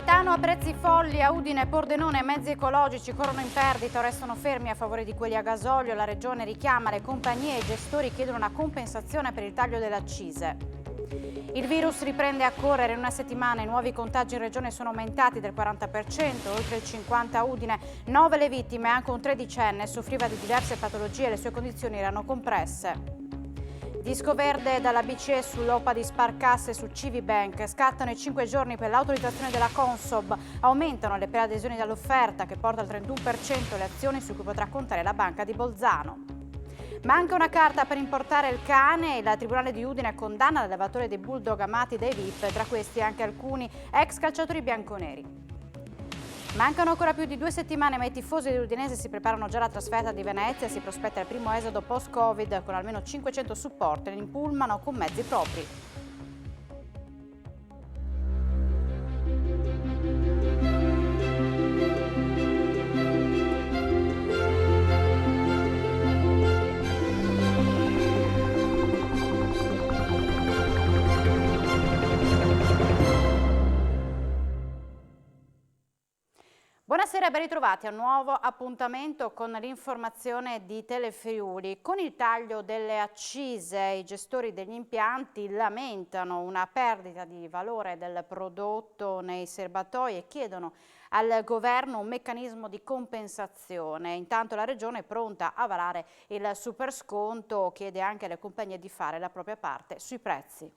Metano a prezzi folli, a Udine, Pordenone, mezzi ecologici corrono in perdita o restano fermi a favore di quelli a gasolio. La Regione richiama le compagnie e i gestori chiedono una compensazione per il taglio delle accise. Il virus riprende a correre in una settimana, i nuovi contagi in Regione sono aumentati del 40%, oltre il 50% a Udine, 9 le vittime, anche un tredicenne soffriva di diverse patologie e le sue condizioni erano compresse. Disco verde dalla BCE sull'OPA di Sparcasse su Civibank. Scattano i 5 giorni per l'autorizzazione della Consob. Aumentano le preadesioni dall'offerta che porta al 31% le azioni su cui potrà contare la banca di Bolzano. Manca una carta per importare il cane. Il Tribunale di Udine condanna l'allevatore dei bulldog amati dai VIP, tra questi anche alcuni ex calciatori bianconeri. Mancano ancora più di 2 settimane, ma i tifosi dell'Udinese si preparano già alla trasferta di Venezia. Si prospetta il primo esodo post-Covid con almeno 500 supporter in pullman o con mezzi propri. Buonasera, ben ritrovati a un nuovo appuntamento con l'informazione di Telefriuli. Con il taglio delle accise i gestori degli impianti lamentano una perdita di valore del prodotto nei serbatoi e chiedono al governo un meccanismo di compensazione. Intanto la Regione è pronta a varare il supersconto, chiede anche alle compagnie di fare la propria parte sui prezzi.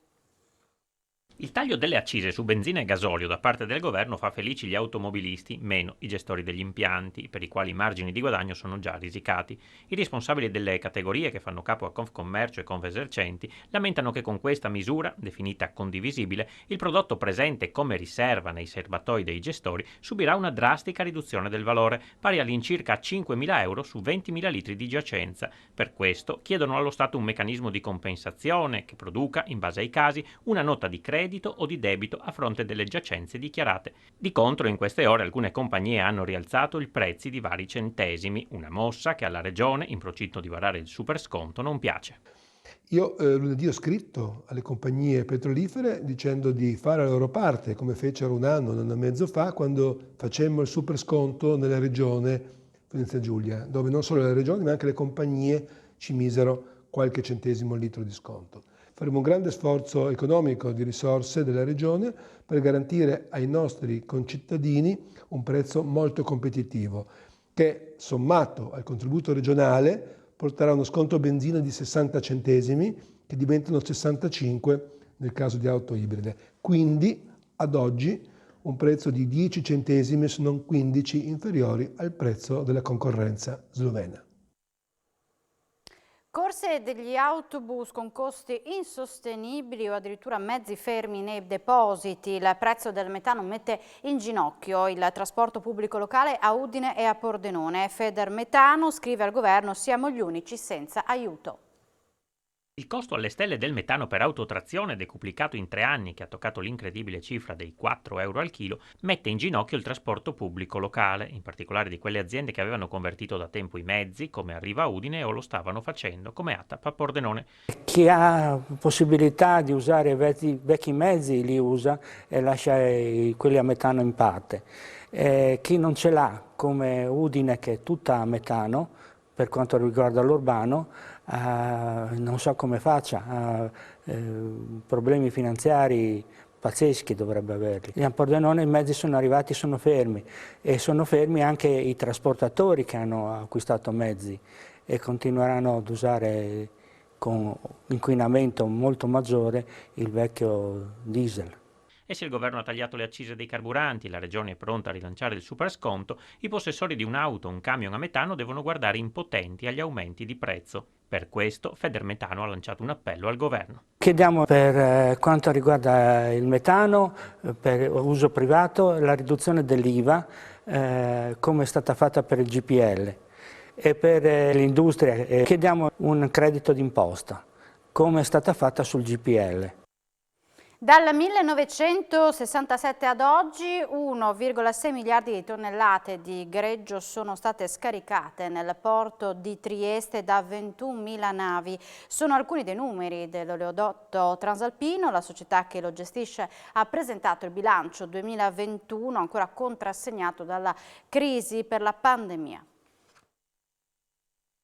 Il taglio delle accise su benzina e gasolio da parte del governo fa felici gli automobilisti, meno i gestori degli impianti, per i quali i margini di guadagno sono già risicati. I responsabili delle categorie che fanno capo a Confcommercio e Confesercenti lamentano che con questa misura, definita condivisibile, il prodotto presente come riserva nei serbatoi dei gestori subirà una drastica riduzione del valore, pari all'incirca 5.000 euro su 20.000 litri di giacenza. Per questo chiedono allo Stato un meccanismo di compensazione che produca, in base ai casi, una nota di credito o di debito a fronte delle giacenze dichiarate. Di contro, in queste ore alcune compagnie hanno rialzato i prezzi di vari centesimi, una mossa che alla Regione, in procinto di varare il supersconto, non piace. Io lunedì ho scritto alle compagnie petrolifere dicendo di fare la loro parte, come fecero un anno e mezzo fa, quando facemmo il supersconto nella Regione Friuli Giulia, dove non solo la Regione ma anche le compagnie ci misero qualche centesimo al litro di sconto. Faremo un grande sforzo economico di risorse della Regione per garantire ai nostri concittadini un prezzo molto competitivo che, sommato al contributo regionale, porterà uno sconto benzina di 60 centesimi che diventano 65 nel caso di auto ibride. Quindi, ad oggi, un prezzo di 10 centesimi se non 15 inferiori al prezzo della concorrenza slovena. Corse degli autobus con costi insostenibili o addirittura mezzi fermi nei depositi. Il prezzo del metano mette in ginocchio il trasporto pubblico locale a Udine e a Pordenone. Federmetano scrive al governo: siamo gli unici senza aiuto. Il costo alle stelle del metano per autotrazione, decuplicato in 3 anni, che ha toccato l'incredibile cifra dei 4 euro al chilo, mette in ginocchio il trasporto pubblico locale, in particolare di quelle aziende che avevano convertito da tempo i mezzi, come Arriva Udine, o lo stavano facendo, come ATAP a Pordenone. Chi ha possibilità di usare vecchi mezzi li usa e lascia quelli a metano in parte. Chi non ce l'ha, come Udine, che è tutta a metano, per quanto riguarda l'urbano, non so come faccia, problemi finanziari pazzeschi dovrebbe averli. A Pordenone i mezzi sono arrivati, sono fermi, e sono fermi anche i trasportatori che hanno acquistato mezzi e continueranno ad usare con inquinamento molto maggiore il vecchio diesel. E se il governo ha tagliato le accise dei carburanti e la Regione è pronta a rilanciare il supersconto, i possessori di un'auto o un camion a metano devono guardare impotenti agli aumenti di prezzo. Per questo Federmetano ha lanciato un appello al governo. Chiediamo per quanto riguarda il metano per uso privato la riduzione dell'IVA come è stata fatta per il GPL, e per l'industria chiediamo un credito d'imposta come è stata fatta sul GPL. Dal 1967 ad oggi 1,6 miliardi di tonnellate di greggio sono state scaricate nel porto di Trieste da 21.000 navi. Sono alcuni dei numeri dell'oleodotto transalpino. La società che lo gestisce ha presentato il bilancio 2021 ancora contrassegnato dalla crisi per la pandemia.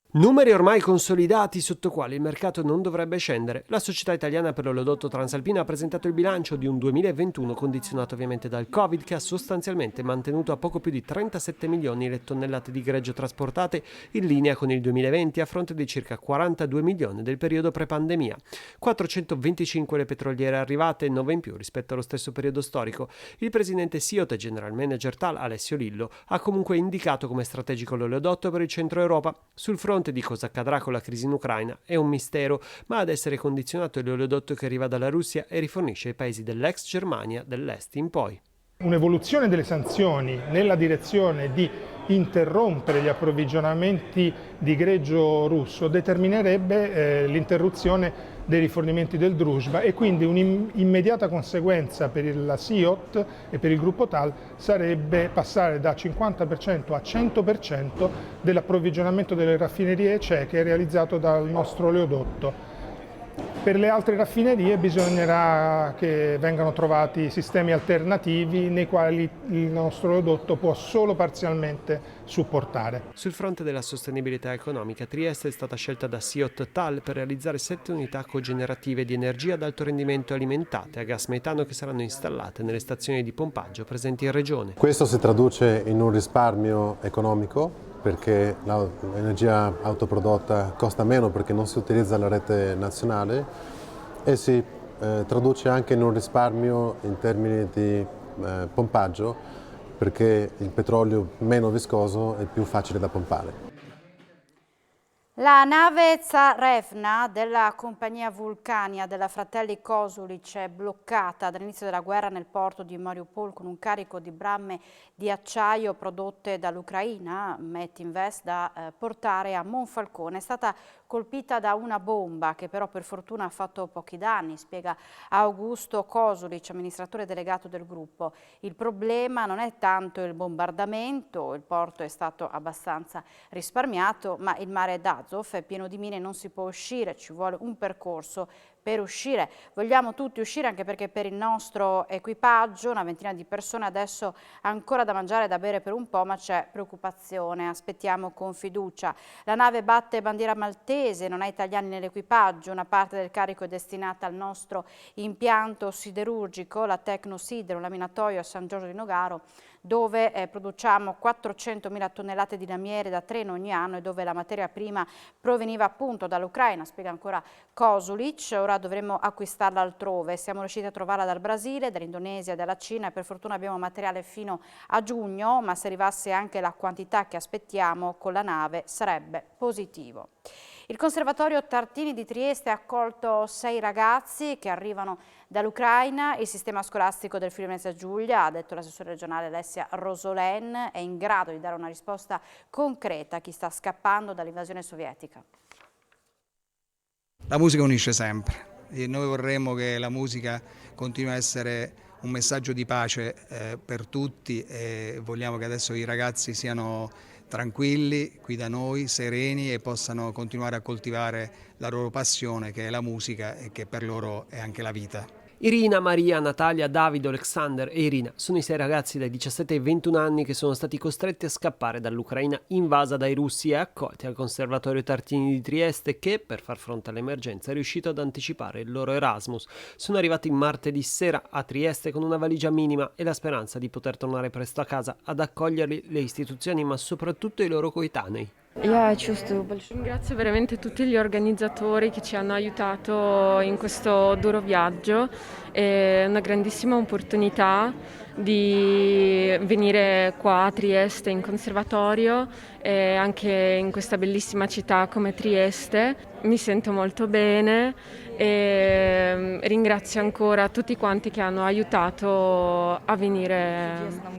Numeri ormai consolidati sotto quali il mercato non dovrebbe scendere. La società italiana per l'oleodotto transalpino ha presentato il bilancio di un 2021 condizionato ovviamente dal Covid, che ha sostanzialmente mantenuto a poco più di 37 milioni le tonnellate di greggio trasportate, in linea con il 2020 a fronte di circa 42 milioni del periodo pre-pandemia. 425 le petroliere arrivate, 9 in più rispetto allo stesso periodo storico. Il presidente SIOT e general manager TAL Alessio Lillo ha comunque indicato come strategico l'oleodotto per il centro Europa. Sul fronte di cosa accadrà con la crisi in Ucraina è un mistero, ma ad essere condizionato è l'oleodotto che arriva dalla Russia e rifornisce i paesi dell'ex Germania dell'est in poi. Un'evoluzione delle sanzioni nella direzione di interrompere gli approvvigionamenti di greggio russo determinerebbe l'interruzione dei rifornimenti del Druzhba e quindi un'immediata conseguenza per la SIOT e per il gruppo TAL sarebbe passare da 50% a 100% dell'approvvigionamento delle raffinerie ceche realizzato dal nostro oleodotto. Per le altre raffinerie bisognerà che vengano trovati sistemi alternativi nei quali il nostro oleodotto può solo parzialmente supportare. Sul fronte della sostenibilità economica, Trieste è stata scelta da SIOT TAL per realizzare 7 unità cogenerative di energia ad alto rendimento alimentate a gas metano che saranno installate nelle stazioni di pompaggio presenti in regione. Questo si traduce in un risparmio economico, perché l'energia autoprodotta costa meno perché non si utilizza la rete nazionale e si traduce anche in un risparmio in termini di pompaggio, perché il petrolio meno viscoso è più facile da pompare. La nave Tsarevna della compagnia Vulcania della Fratelli Kosulic è bloccata dall'inizio della guerra nel porto di Mariupol con un carico di bramme di acciaio prodotte dall'Ucraina, Metinvest, da portare a Monfalcone. È stata colpita da una bomba che però per fortuna ha fatto pochi danni, spiega Augusto Kosulic, amministratore delegato del gruppo. Il problema non è tanto il bombardamento, il porto è stato abbastanza risparmiato, ma il mare d'Azov è pieno di mine, non si può uscire, ci vuole un percorso per uscire. Vogliamo tutti uscire anche perché per il nostro equipaggio, una ventina di persone, adesso ancora da mangiare e da bere per un po', ma c'è preoccupazione, aspettiamo con fiducia. La nave batte bandiera maltese, non ha italiani nell'equipaggio, una parte del carico è destinata al nostro impianto siderurgico, la Tecnosidero, un laminatoio a San Giorgio di Nogaro, dove produciamo 400.000 tonnellate di lamiere da treno ogni anno e dove la materia prima proveniva appunto dall'Ucraina, spiega ancora Kosulic. Ora dovremmo acquistarla altrove. Siamo riusciti a trovarla dal Brasile, dall'Indonesia, dalla Cina e per fortuna abbiamo materiale fino a giugno, ma se arrivasse anche la quantità che aspettiamo con la nave sarebbe positivo. Il Conservatorio Tartini di Trieste ha accolto 6 ragazzi che arrivano dall'Ucraina. Il sistema scolastico del Friuli Venezia Giulia, ha detto l'assessore regionale Alessia Rosolen, è in grado di dare una risposta concreta a chi sta scappando dall'invasione sovietica. La musica unisce sempre e noi vorremmo che la musica continui a essere un messaggio di pace per tutti e vogliamo che adesso i ragazzi siano tranquilli qui da noi, sereni e possano continuare a coltivare la loro passione che è la musica e che per loro è anche la vita. Irina, Maria, Natalia, Davido, Alexander e Irina sono i 6 ragazzi dai 17 ai 21 anni che sono stati costretti a scappare dall'Ucraina invasa dai russi e accolti al Conservatorio Tartini di Trieste che, per far fronte all'emergenza, è riuscito ad anticipare il loro Erasmus. Sono arrivati martedì sera a Trieste con una valigia minima e la speranza di poter tornare presto a casa ad accoglierli le istituzioni ma soprattutto i loro coetanei. Ringrazio veramente tutti gli organizzatori che ci hanno aiutato in questo duro viaggio, è una grandissima opportunità di venire qua a Trieste in conservatorio e anche in questa bellissima città come Trieste. mi sento molto bene e ringrazio ancora tutti quanti che hanno aiutato a venire.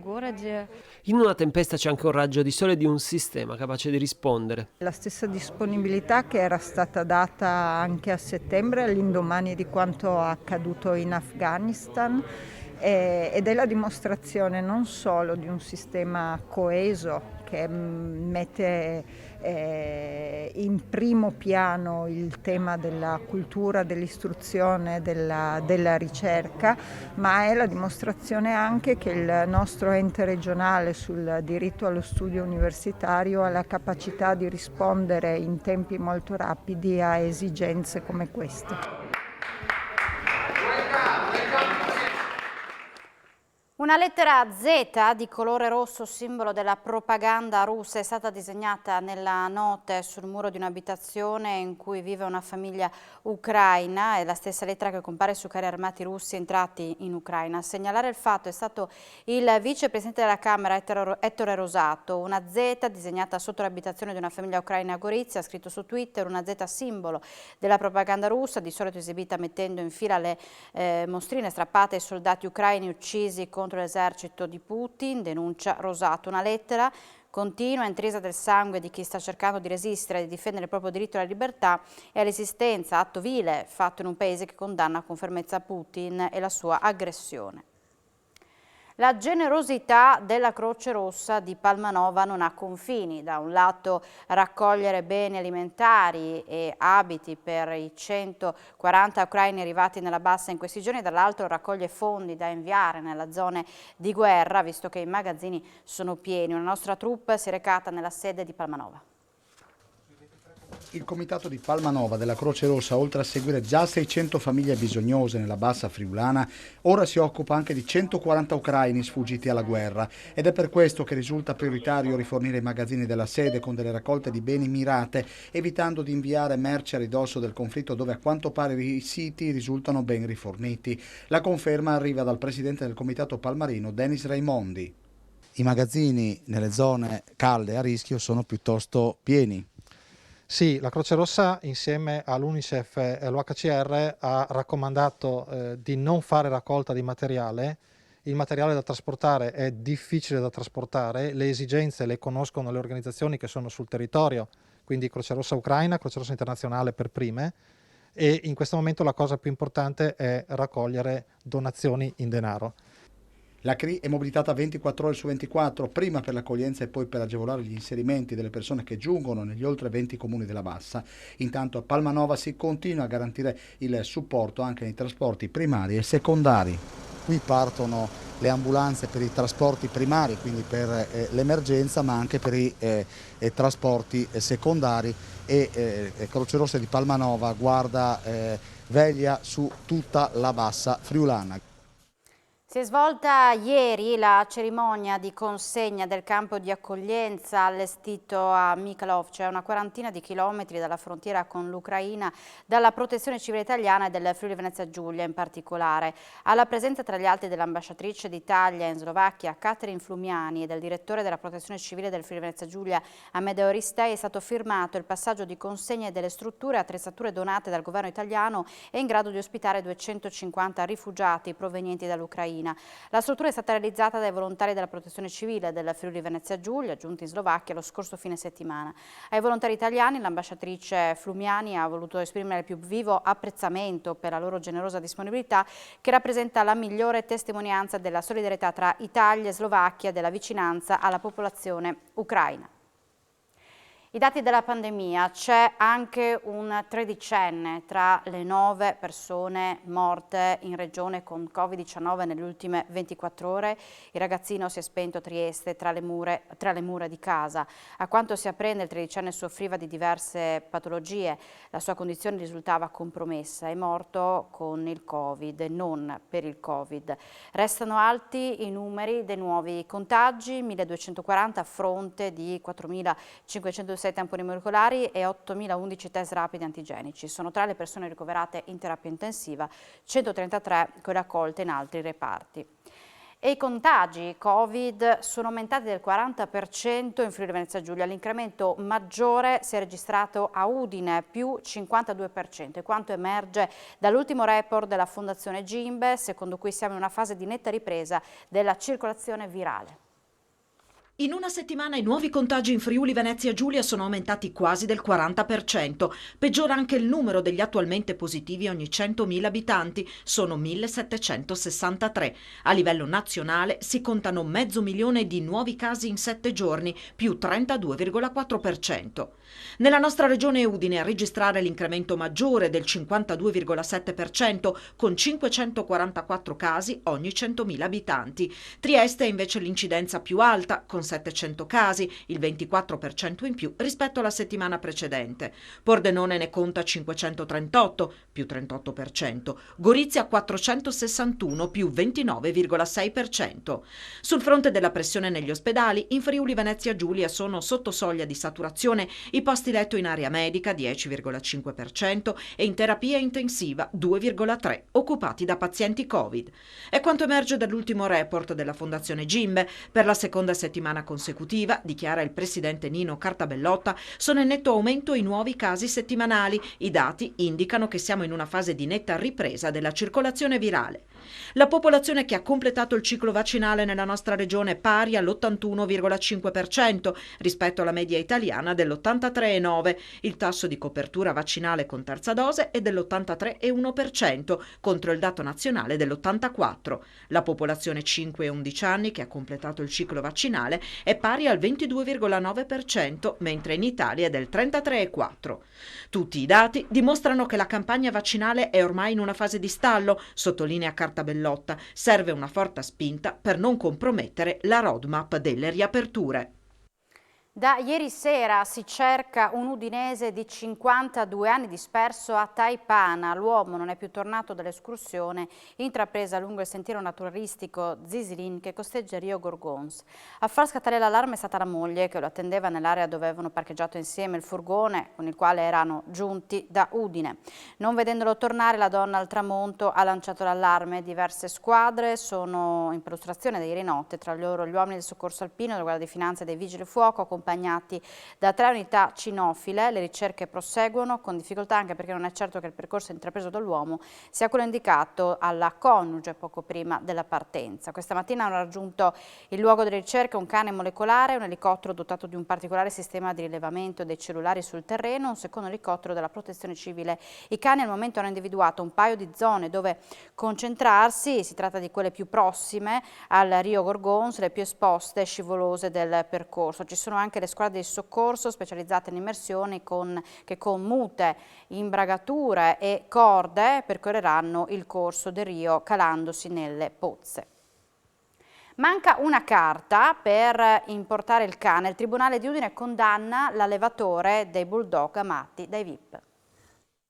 In una tempesta c'è anche un raggio di sole di un sistema capace di rispondere. La stessa disponibilità che era stata data anche a settembre, all'indomani di quanto accaduto in Afghanistan, ed è la dimostrazione non solo di un sistema coeso che mette in primo piano il tema della cultura, dell'istruzione, della ricerca, ma è la dimostrazione anche che il nostro ente regionale sul diritto allo studio universitario ha la capacità di rispondere in tempi molto rapidi a esigenze come queste. Una lettera Z di colore rosso, simbolo della propaganda russa, è stata disegnata nella notte sul muro di un'abitazione in cui vive una famiglia ucraina. È la stessa lettera che compare su carri armati russi entrati in Ucraina. A segnalare il fatto è stato il vicepresidente della Camera Ettore Rosato. Una Z disegnata sotto l'abitazione di una famiglia ucraina a Gorizia, ha scritto su Twitter, una Z simbolo della propaganda russa, di solito esibita mettendo in fila le mostrine strappate ai soldati ucraini uccisi contro l'esercito di Putin, denuncia Rosato. Una lettera continua, intrisa del sangue di chi sta cercando di resistere e di difendere il proprio diritto alla libertà e all'esistenza, atto vile fatto in un paese che condanna con fermezza Putin e la sua aggressione. La generosità della Croce Rossa di Palmanova non ha confini. Da un lato raccogliere beni alimentari e abiti per i 140 ucraini arrivati nella bassa in questi giorni, dall'altro raccoglie fondi da inviare nelle zone di guerra, visto che i magazzini sono pieni. Una nostra troupe si è recata nella sede di Palmanova. Il comitato di Palmanova della Croce Rossa, oltre a seguire già 600 famiglie bisognose nella bassa friulana, ora si occupa anche di 140 ucraini sfuggiti alla guerra, ed è per questo che risulta prioritario rifornire i magazzini della sede con delle raccolte di beni mirate, evitando di inviare merci a ridosso del conflitto dove a quanto pare i siti risultano ben riforniti. La conferma arriva dal presidente del comitato palmarino, Denis Raimondi. I magazzini nelle zone calde a rischio sono piuttosto pieni. Sì, la Croce Rossa insieme all'UNICEF e all'UHCR ha raccomandato di non fare raccolta di materiale. Il materiale da trasportare è difficile da trasportare, le esigenze le conoscono le organizzazioni che sono sul territorio, quindi Croce Rossa Ucraina, Croce Rossa Internazionale per prime, e in questo momento la cosa più importante è raccogliere donazioni in denaro. La CRI è mobilitata 24 ore su 24, prima per l'accoglienza e poi per agevolare gli inserimenti delle persone che giungono negli oltre 20 comuni della Bassa. Intanto a Palmanova si continua a garantire il supporto anche nei trasporti primari e secondari. Qui partono le ambulanze per i trasporti primari, quindi per l'emergenza, ma anche per i trasporti secondari, e Croce Rossa di Palmanova veglia su tutta la Bassa friulana. Si è svolta ieri la cerimonia di consegna del campo di accoglienza allestito a Mykolaiv, cioè una quarantina di chilometri dalla frontiera con l'Ucraina, dalla Protezione Civile Italiana e del Friuli Venezia Giulia in particolare. Alla presenza tra gli altri dell'ambasciatrice d'Italia in Slovacchia, Catherine Flumiani, e del direttore della Protezione Civile del Friuli Venezia Giulia, Amedeo Ristei, è stato firmato il passaggio di consegna delle strutture e attrezzature donate dal governo italiano e in grado di ospitare 250 rifugiati provenienti dall'Ucraina. La struttura è stata realizzata dai volontari della Protezione Civile del Friuli Venezia Giulia, giunti in Slovacchia lo scorso fine settimana. Ai volontari italiani l'ambasciatrice Flumiani ha voluto esprimere il più vivo apprezzamento per la loro generosa disponibilità, che rappresenta la migliore testimonianza della solidarietà tra Italia e Slovacchia, della vicinanza alla popolazione ucraina. I dati della pandemia: c'è anche un tredicenne tra le 9 persone morte in regione con Covid-19 nelle ultime 24 ore. Il ragazzino si è spento a Trieste tra le mura di casa. A quanto si apprende, il tredicenne soffriva di diverse patologie. La sua condizione risultava compromessa. È morto con il Covid e non per il Covid. Restano alti i numeri dei nuovi contagi, 1240 a fronte di 4506 tamponi molecolari e 8.011 test rapidi antigenici. Sono 3 le persone ricoverate in terapia intensiva, 133 quelle accolte in altri reparti. E i contagi Covid sono aumentati del 40% in Friuli Venezia Giulia. L'incremento maggiore si è registrato a Udine, più 52%, quanto emerge dall'ultimo report della Fondazione Gimbe, secondo cui siamo in una fase di netta ripresa della circolazione virale. In una settimana i nuovi contagi in Friuli Venezia Giulia sono aumentati quasi del 40%. Peggiora anche il numero degli attualmente positivi ogni 100.000 abitanti, sono 1.763. A livello nazionale si contano 500.000 di nuovi casi in 7 giorni, più 32,4%. Nella nostra regione Udine a registrare l'incremento maggiore del 52,7%, con 544 casi ogni 100.000 abitanti. Trieste è invece l'incidenza più alta, con 700 casi, il 24% in più rispetto alla settimana precedente. Pordenone ne conta 538, più 38%. Gorizia 461, più 29,6%. Sul fronte della pressione negli ospedali, in Friuli Venezia Giulia sono sotto soglia di saturazione i posti letto in area medica 10,5% e in terapia intensiva 2,3%, occupati da pazienti Covid. È quanto emerge dall'ultimo report della Fondazione Gimbe. Per la seconda settimana consecutiva, dichiara il presidente Nino Cartabellotta, sono in netto aumento i nuovi casi settimanali. I dati indicano che siamo in una fase di netta ripresa della circolazione virale. La popolazione che ha completato il ciclo vaccinale nella nostra regione è pari all'81,5% rispetto alla media italiana dell'83,9%. Il tasso di copertura vaccinale con terza dose è dell'83,1% contro il dato nazionale dell'84%. La popolazione 5-11 anni che ha completato il ciclo vaccinale è pari al 22,9%, mentre in Italia è del 33,4%. Tutti i dati dimostrano che la campagna vaccinale è ormai in una fase di stallo, sottolinea Cartabellotta. Serve una forte spinta per non compromettere la roadmap delle riaperture. Da ieri sera si cerca un udinese di 52 anni disperso a Taipana. L'uomo non è più tornato dall'escursione intrapresa lungo il sentiero naturalistico Zisilin che costeggia Rio Gorgons. A far scattare l'allarme è stata la moglie che lo attendeva nell'area dove avevano parcheggiato insieme il furgone con il quale erano giunti da Udine. Non vedendolo tornare, la donna al tramonto ha lanciato l'allarme. Diverse squadre sono in perlustrazione da ieri notte, tra loro gli uomini del soccorso alpino, della Guardia di Finanza e dei Vigili del Fuoco, accompagnati da 3 unità cinofile. Le ricerche proseguono con difficoltà anche perché non è certo che il percorso intrapreso dall'uomo sia quello indicato alla coniuge poco prima della partenza. Questa mattina hanno raggiunto il luogo delle ricerche un cane molecolare, un elicottero dotato di un particolare sistema di rilevamento dei cellulari sul terreno, un secondo elicottero della Protezione Civile. I cani al momento hanno individuato un paio di zone dove concentrarsi, si tratta di quelle più prossime al Rio Gorgons, le più esposte e scivolose del percorso. Ci sono anche le squadre di soccorso specializzate in immersioni che con mute, imbragature e corde percorreranno il corso del Rio calandosi nelle pozze. Manca una carta per importare il cane. Il Tribunale di Udine condanna l'allevatore dei bulldog amati dai VIP.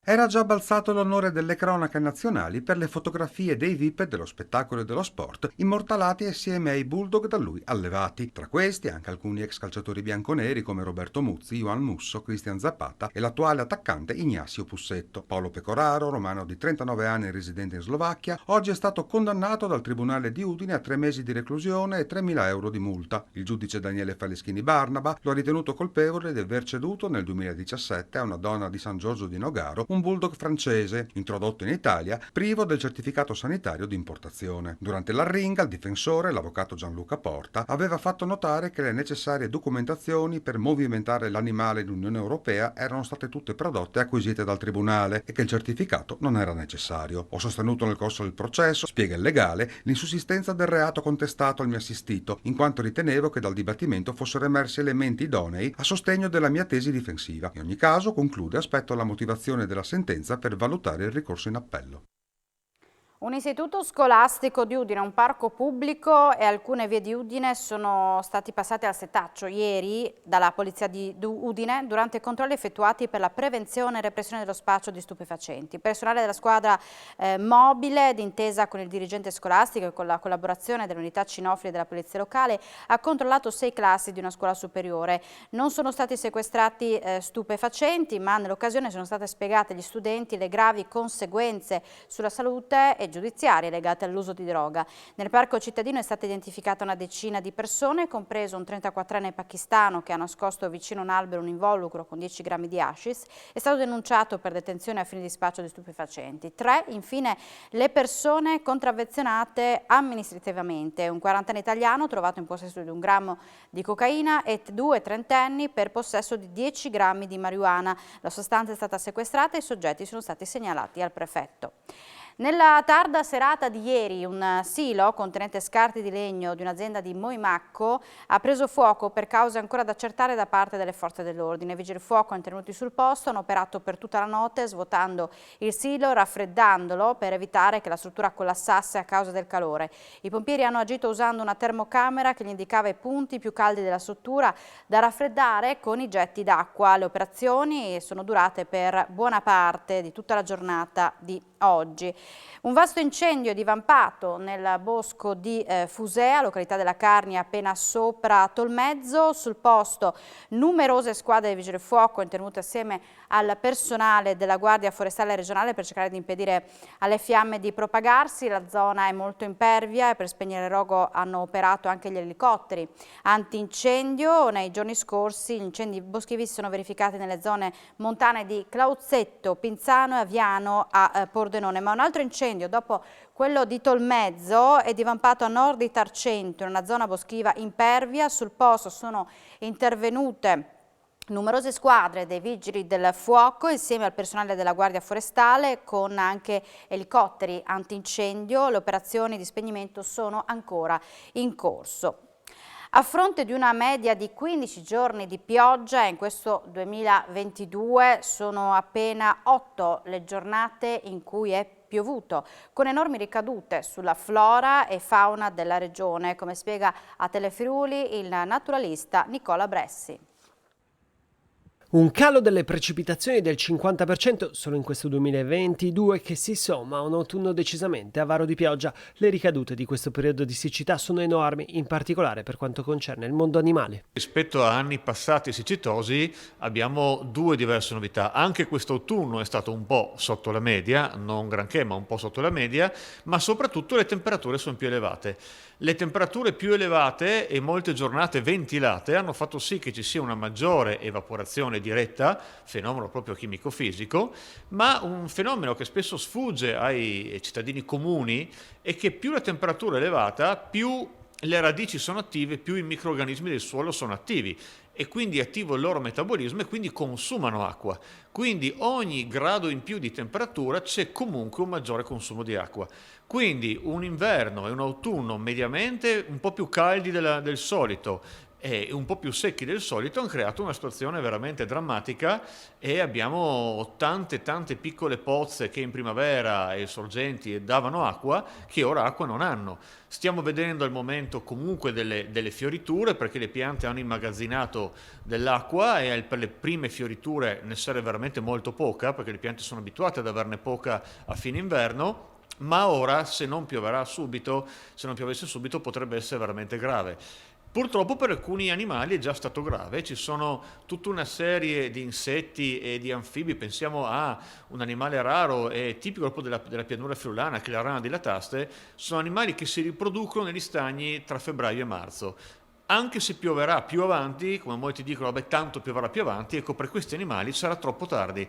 Era già balzato l'onore delle cronache nazionali per le fotografie dei VIP dello spettacolo e dello sport, immortalati assieme ai bulldog da lui allevati. Tra questi anche alcuni ex calciatori bianconeri come Roberto Muzzi, Juan Musso, Cristian Zapata e l'attuale attaccante Ignacio Pussetto. Paolo Pecoraro, romano di 39 anni residente in Slovacchia, oggi è stato condannato dal Tribunale di Udine a 3 mesi di reclusione e 3.000 euro di multa. Il giudice Daniele Faleschini Barnaba lo ha ritenuto colpevole di aver ceduto nel 2017 a una donna di San Giorgio di Nogaro un bulldog francese, introdotto in Italia, privo del certificato sanitario di importazione. Durante l'arringa, il difensore, l'avvocato Gianluca Porta, aveva fatto notare che le necessarie documentazioni per movimentare l'animale in Unione Europea erano state tutte prodotte e acquisite dal Tribunale e che il certificato non era necessario. Ho sostenuto nel corso del processo, spiega il legale, l'insussistenza del reato contestato al mio assistito, in quanto ritenevo che dal dibattimento fossero emersi elementi idonei a sostegno della mia tesi difensiva. In ogni caso, conclude, aspetto la motivazione della sentenza per valutare il ricorso in appello. Un istituto scolastico di Udine, un parco pubblico e alcune vie di Udine sono stati passati al setaccio ieri dalla polizia di Udine durante i controlli effettuati per la prevenzione e repressione dello spaccio di stupefacenti. Personale della squadra mobile, d'intesa con il dirigente scolastico e con la collaborazione delle unità cinofile della polizia locale, ha controllato 6 classi di una scuola superiore. Non sono stati sequestrati stupefacenti, ma nell'occasione sono state spiegate agli studenti le gravi conseguenze sulla salute e giudiziarie legate all'uso di droga. Nel parco cittadino è stata identificata una decina di persone, compreso un 34enne pakistano che ha nascosto vicino a un albero un involucro con 10 grammi di hashish. È stato denunciato per detenzione a fine di spaccio di stupefacenti. 3, infine, le persone contravvenzionate amministrativamente. Un 40enne italiano trovato in possesso di 1 grammo di cocaina e 2 trentenni per possesso di 10 grammi di marijuana. La sostanza è stata sequestrata e i soggetti sono stati segnalati al prefetto. Nella tarda serata di ieri un silo contenente scarti di legno di un'azienda di Moimacco ha preso fuoco per cause ancora da accertare da parte delle forze dell'ordine. I vigili del fuoco intervenuti sul posto hanno operato per tutta la notte svuotando il silo, raffreddandolo per evitare che la struttura collassasse a causa del calore. I pompieri hanno agito usando una termocamera che gli indicava i punti più caldi della struttura da raffreddare con i getti d'acqua. Le operazioni sono durate per buona parte di tutta la giornata di oggi. Un vasto incendio è divampato nel bosco di Fusea, località della Carnia, appena sopra Tolmezzo. Sul posto numerose squadre di vigili del fuoco intervenute assieme al personale della Guardia Forestale Regionale per cercare di impedire alle fiamme di propagarsi. La zona è molto impervia e per spegnere il rogo hanno operato anche gli elicotteri antincendio. Nei giorni scorsi gli incendi boschivi si sono verificati nelle zone montane di Clauzetto, Pinzano e Aviano a Pordenone, ma un altro incendio dopo quello di Tolmezzo è divampato a nord di Tarcento, in una zona boschiva impervia. Sul posto sono intervenute numerose squadre dei vigili del fuoco insieme al personale della Guardia Forestale con anche elicotteri antincendio. Le operazioni di spegnimento sono ancora in corso. A fronte di una media di 15 giorni di pioggia, in questo 2022 sono appena 8 le giornate in cui è piovuto, con enormi ricadute sulla flora e fauna della regione, come spiega a Telefriuli il naturalista Nicola Bressi. Un calo delle precipitazioni del 50% solo in questo 2022 che si somma a un autunno decisamente avaro di pioggia. Le ricadute di questo periodo di siccità sono enormi, in particolare per quanto concerne il mondo animale. Rispetto a anni passati siccitosi abbiamo 2 diverse novità. Anche questo autunno è stato un po' sotto la media, non granché ma un po' sotto la media, ma soprattutto le temperature sono più elevate. Le temperature più elevate e molte giornate ventilate hanno fatto sì che ci sia una maggiore evaporazione diretta, fenomeno proprio chimico-fisico, ma un fenomeno che spesso sfugge ai cittadini comuni è che più la temperatura è elevata, più le radici sono attive, più i microrganismi del suolo sono attivi e quindi attivo il loro metabolismo e quindi consumano acqua. Quindi ogni grado in più di temperatura c'è comunque un maggiore consumo di acqua. Quindi un inverno e un autunno mediamente un po' più caldi del solito e un po' più secchi del solito hanno creato una situazione veramente drammatica e abbiamo tante piccole pozze che in primavera e sorgenti davano acqua che ora acqua non hanno. Stiamo vedendo al momento comunque delle fioriture perché le piante hanno immagazzinato dell'acqua e per le prime fioriture ne serve veramente molto poca perché le piante sono abituate ad averne poca a fine inverno. Ma ora se non piovesse subito potrebbe essere veramente grave. Purtroppo per alcuni animali è già stato grave, ci sono tutta una serie di insetti e di anfibi, pensiamo a un animale raro e tipico proprio della pianura friulana che è la rana di Lataste, sono animali che si riproducono negli stagni tra febbraio e marzo. Anche se pioverà più avanti, come molti dicono, vabbè tanto pioverà più avanti, ecco per questi animali sarà troppo tardi.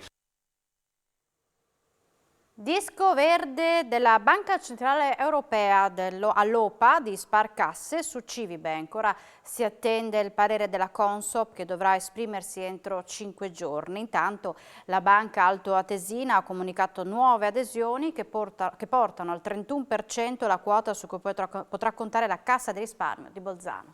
Disco verde della Banca Centrale Europea all'OPA di Sparcasse su Civibank. Ora si attende il parere della Consob che dovrà esprimersi entro 5 giorni. Intanto la Banca Altoatesina ha comunicato nuove adesioni che portano al 31% la quota su cui potrà contare la Cassa di risparmio di Bolzano.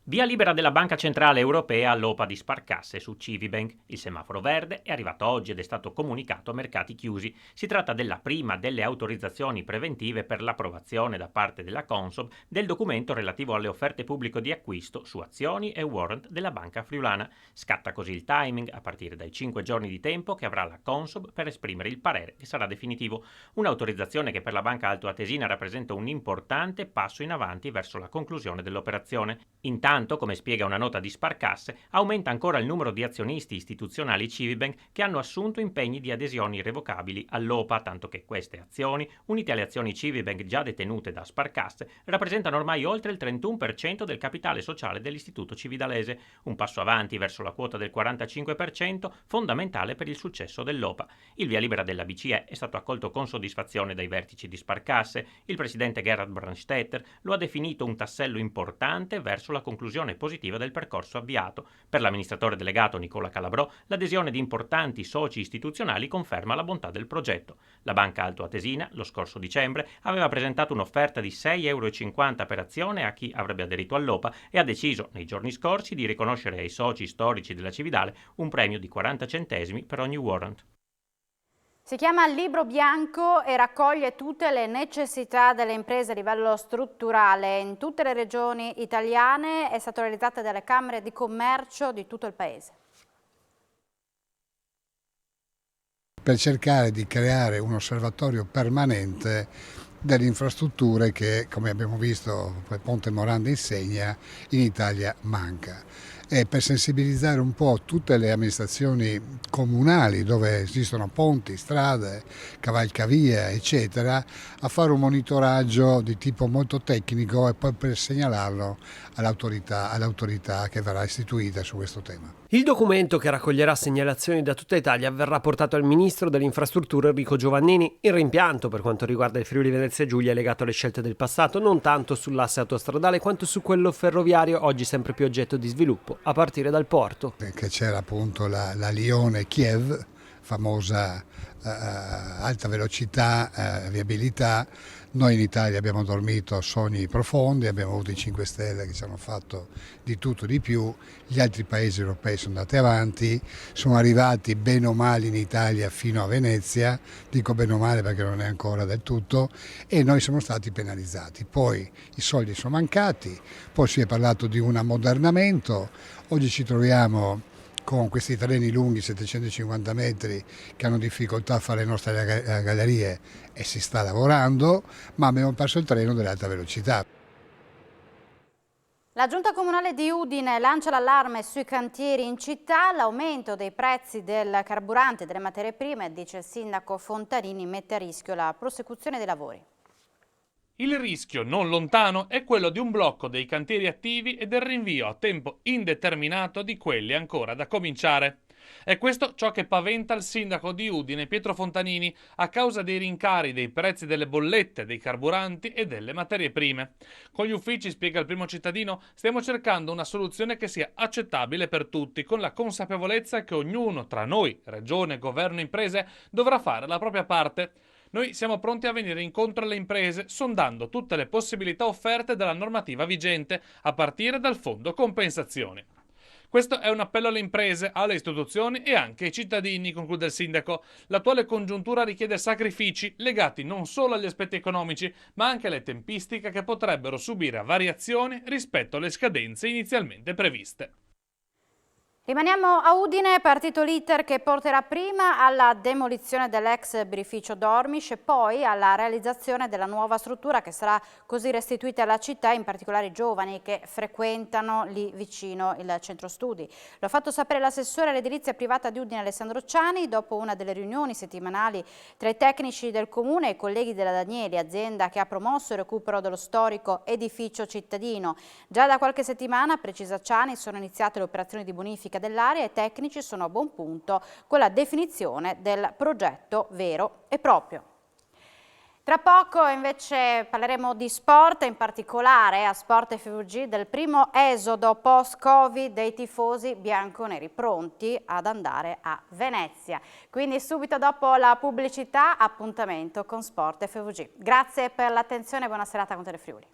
Via libera della Banca Centrale Europea all'OPA di Sparcasse su Civibank. Il semaforo verde è arrivato oggi ed è stato comunicato a mercati chiusi. Si tratta della prima delle autorizzazioni preventive per l'approvazione da parte della Consob del documento relativo alle offerte pubbliche di acquisto su azioni e warrant della Banca Friulana. Scatta così il timing a partire dai 5 giorni di tempo che avrà la Consob per esprimere il parere che sarà definitivo. Un'autorizzazione che per la Banca Altoatesina rappresenta un importante passo in avanti verso la conclusione dell'operazione. Intanto Intanto, come spiega una nota di Sparcasse, aumenta ancora il numero di azionisti istituzionali Civibank che hanno assunto impegni di adesioni irrevocabili all'OPA, tanto che queste azioni, unite alle azioni Civibank già detenute da Sparcasse, rappresentano ormai oltre il 31% del capitale sociale dell'Istituto Cividalese, un passo avanti verso la quota del 45%, fondamentale per il successo dell'OPA. Il via libera della BCE è stato accolto con soddisfazione dai vertici di Sparcasse. Il presidente Gerhard Brandstätter lo ha definito un tassello importante verso la conclusione positiva del percorso avviato. Per l'amministratore delegato Nicola Calabrò, l'adesione di importanti soci istituzionali conferma la bontà del progetto. La banca altoatesina, lo scorso dicembre, aveva presentato un'offerta di €6,50 per azione a chi avrebbe aderito all'OPA e ha deciso, nei giorni scorsi, di riconoscere ai soci storici della Cividale un premio di 40 centesimi per ogni warrant. Si chiama Libro Bianco e raccoglie tutte le necessità delle imprese a livello strutturale. In tutte le regioni italiane è stato realizzato dalle Camere di Commercio di tutto il Paese. Per cercare di creare un osservatorio permanente delle infrastrutture che, come abbiamo visto, Ponte Morandi insegna, in Italia manca. E per sensibilizzare un po' tutte le amministrazioni comunali dove esistono ponti, strade, cavalcavie, eccetera, a fare un monitoraggio di tipo molto tecnico e poi per segnalarlo all'autorità che verrà istituita su questo tema. Il documento, che raccoglierà segnalazioni da tutta Italia, verrà portato al ministro delle infrastrutture Enrico Giovannini. Il rimpianto per quanto riguarda il Friuli Venezia Giulia è legato alle scelte del passato, non tanto sull'asse autostradale quanto su quello ferroviario, oggi sempre più oggetto di sviluppo, a partire dal porto. Che c'era appunto la Lione-Kiev, famosa alta velocità, viabilità. Noi in Italia abbiamo dormito sogni profondi, abbiamo avuto i 5 Stelle che ci hanno fatto di tutto di più, gli altri paesi europei sono andati avanti, sono arrivati bene o male in Italia fino a Venezia, dico bene o male perché non è ancora del tutto, e noi siamo stati penalizzati. Poi i soldi sono mancati, poi si è parlato di un ammodernamento, oggi ci troviamo con questi treni lunghi, 750 metri, che hanno difficoltà a fare le nostre gallerie e si sta lavorando, ma abbiamo perso il treno dell'alta velocità. La Giunta Comunale di Udine lancia l'allarme sui cantieri in città. L'aumento dei prezzi del carburante e delle materie prime, dice il sindaco Fontanini, mette a rischio la prosecuzione dei lavori. Il rischio non lontano è quello di un blocco dei cantieri attivi e del rinvio a tempo indeterminato di quelli ancora da cominciare. È questo ciò che paventa il sindaco di Udine, Pietro Fontanini, a causa dei rincari dei prezzi delle bollette, dei carburanti e delle materie prime. Con gli uffici, spiega il Primo Cittadino, stiamo cercando una soluzione che sia accettabile per tutti, con la consapevolezza che ognuno tra noi, regione, governo e imprese, dovrà fare la propria parte. Noi siamo pronti a venire incontro alle imprese, sondando tutte le possibilità offerte dalla normativa vigente, a partire dal fondo compensazioni. Questo è un appello alle imprese, alle istituzioni e anche ai cittadini, conclude il sindaco. L'attuale congiuntura richiede sacrifici legati non solo agli aspetti economici, ma anche alle tempistiche che potrebbero subire variazioni rispetto alle scadenze inizialmente previste. Rimaniamo a Udine, partito l'iter che porterà prima alla demolizione dell'ex birrificio Dormish e poi alla realizzazione della nuova struttura che sarà così restituita alla città, in particolare i giovani che frequentano lì vicino il centro studi. Lo ha fatto sapere l'assessore all'edilizia privata di Udine Alessandro Ciani dopo una delle riunioni settimanali tra i tecnici del comune e i colleghi della Danieli, azienda che ha promosso il recupero dello storico edificio cittadino. Già da qualche settimana, precisa Ciani, sono iniziate le operazioni di bonifica dell'area e i tecnici sono a buon punto con la definizione del progetto vero e proprio. Tra poco invece parleremo di sport, in particolare a Sport FVG del primo esodo post-Covid dei tifosi bianconeri pronti ad andare a Venezia. Quindi subito dopo la pubblicità, appuntamento con Sport FVG. Grazie per l'attenzione e buona serata con Telefriuli.